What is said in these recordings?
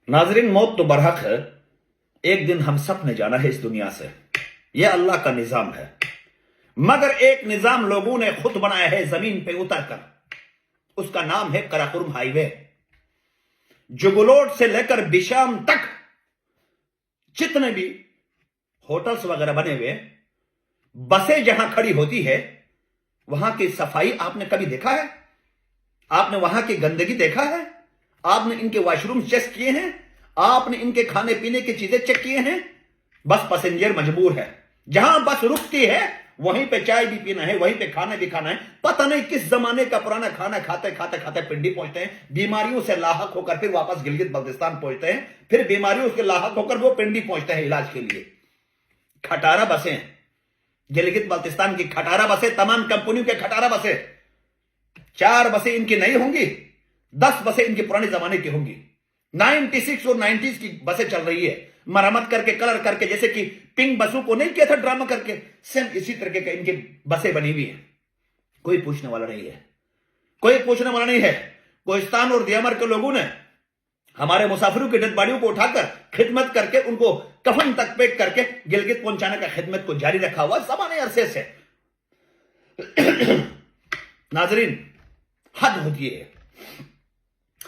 नाजरीन, मौत तो बरहक है। एक दिन हम सब ने जाना है इस दुनिया से। यह अल्लाह का निजाम है, मगर एक निजाम लोगों ने खुद बनाया है जमीन पे उतर कर। उसका नाम है कराकुरम हाईवे। जुगलोट से लेकर बिशाम तक जितने भी होटल्स वगैरह बने हुए, बसें जहां खड़ी होती है, वहां की सफाई आपने कभी देखा है? आपने वहां की गंदगी देखा है? आपने इनके वॉशरूम चेक किए हैं? आपने इनके खाने पीने की चीजें चेक किए हैं? बस पैसेंजर मजबूर है, जहां बस रुकती है वहीं पे चाय भी पीना है, वहीं पे खाना भी खाना है। पता नहीं किस जमाने का पुराना खाना खाते खाते खाते पिंडी पहुंचते हैं, बीमारियों से लाहक होकर फिर वापस गिलगित बल्तिस्तान पहुंचते हैं, फिर बीमारियों से लाहक होकर वो पिंडी पहुंचते हैं इलाज के लिए। खटारा बसें, गिलगित बल्तिस्तान की खटारा बसें, तमाम कंपनियों के खटारा बसें। 4 बसें इनकी नई होंगी, 10 बसें इनकी पुराने जमाने की होंगी। 96 और 90s की बसें चल रही है, मरम्मत करके, कलर करके, जैसे कि पिंक बसों को नहीं किया था ड्रामा करके, सेम इसी तरह के इनकी बसें बनी हुई है। कोई पूछने वाला नहीं है, कोई पूछने वाला नहीं है। कोहिस्तान और दियामर के लोगों ने हमारे मुसाफिरों की डेड बॉडियों को उठाकर खिदमत करके, उनको कफन तक पैक करके गिलगित पहुंचाने का खिदमत को जारी रखा हुआ जमाने अरसे से। नाजरीन, हद होती है,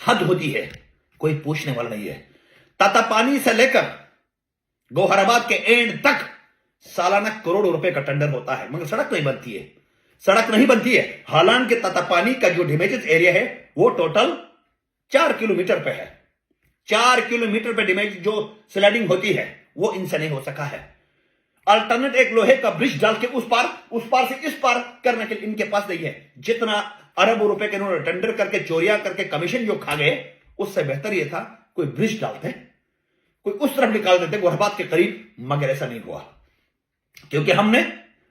हद होती है। कोई पूछने वाला नहीं है। तातापानी से लेकर गौहराबाद के एंड तक सालाना करोड़ों रुपए का टेंडर होता है, मगर सड़क नहीं बनती है, सड़क नहीं बनती है। हालांकि तातापानी का जो डैमेजेस एरिया है वो टोटल 4 किलोमीटर पे है। 4 किलोमीटर पे डैमेज जो स्लाइडिंग होती है वो इनसे नहीं हो सका है। अल्टरनेट एक लोहे का ब्रिज डाल के उस पार से इस पार करने के लिए इनके पास नहीं है। जितना अरबों रुपए के इन्होंने टेंडर करके, चोरियां करके, कमीशन जो खा गए, उससे बेहतर यह था कोई ब्रिज डालते, कोई उस तरफ निकाल देते गौहराबाद के करीब, मगर ऐसा नहीं हुआ। क्योंकि हमने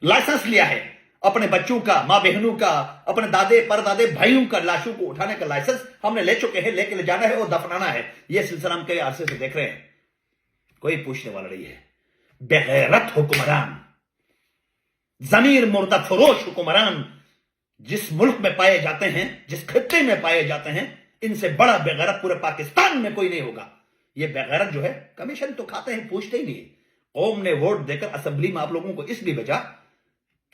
लाइसेंस लिया है अपने बच्चों का, मां बहनों का, अपने दादे परदादे भाइयों का लाशों को उठाने का लाइसेंस हमने ले चुके हैं, लेके ले जाना है और दफनाना है। यह सिलसिला हम कई अरसे से देख रहे हैं। कोई पूछने वाला नहीं है। बेगैरत हुक्मरान, जमीर मुर्दा फरोश हुक्मरान जिस मुल्क में पाए जाते हैं, जिस खित्ते में पाए जाते हैं, इनसे बड़ा बेगैरत पूरे पाकिस्तान में कोई नहीं होगा। ये बेगैरत जो है, कमीशन तो खाते हैं, पूछते ही नहीं। कौम ने वोट देकर असेंबली में आप लोगों को इसलिए भेजा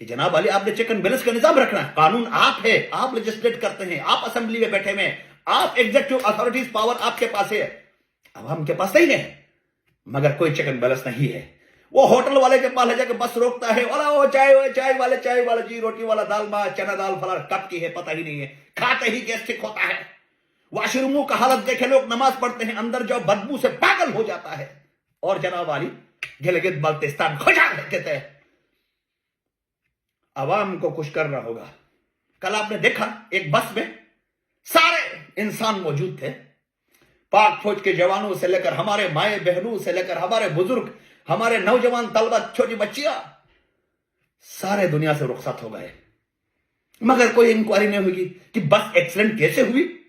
कि जनाब वाली आपने चेक एंड बैलेंस का निजाम रखना है। कानून आप है, आप लेजिस्लेट करते हैं, आप असेंबली में बैठे हुए, आप एग्जीक्यूटिव अथॉरिटीज पावर आपके पास है, अवाम के पास नहीं है। मगर कोई चेक एंड बैलेंस नहीं है। वो होटल वाले के पास ले जाकर बस रोकता है, वाला वो चाय वाले जी, रोटी वाला दाल मा चना दाल फला कब की है पता ही नहीं है, खाते ही गैस्ट्रिक होता है। वाशरूमों का हालत देखे, लोग नमाज पढ़ते हैं, अंदर जाओ बदबू से पागल हो जाता है। और जनाब वाली गिलगित बल्तिस्तान खुशा कहते हैं। अवाम को खुश करना होगा। कल आपने देखा एक बस में सारे इंसान मौजूद थे, पाक फौज के जवानों से लेकर हमारे माए बहनों से लेकर हमारे बुजुर्ग, हमारे नौजवान तलबा, छोटी बच्चियां, सारे दुनिया से रुखसत हो गए। मगर कोई इंक्वायरी नहीं होगी कि बस एक्सीडेंट कैसे हुई,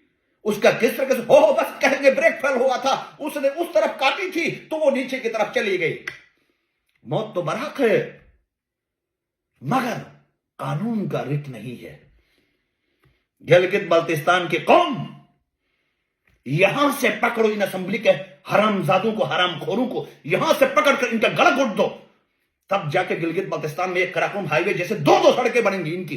उसका किस तरह से हो बस कहेंगे ब्रेक फेल हुआ था, उसने उस तरफ काटी थी तो वो नीचे की तरफ चली गई। मौत तो बरहक है, मगर कानून का रिट नहीं है। गिलगित बल्तिस्तान की कौम, यहां से पकड़ो इन असेंबली के हरामजादों को, हरामखोरों को, यहां से पकड़कर इनका गला घोट दो, तब जाके गिलगित बल्तिस्तान में एक कराकुरम हाईवे जैसे 2 सड़कें बनेंगी इनकी।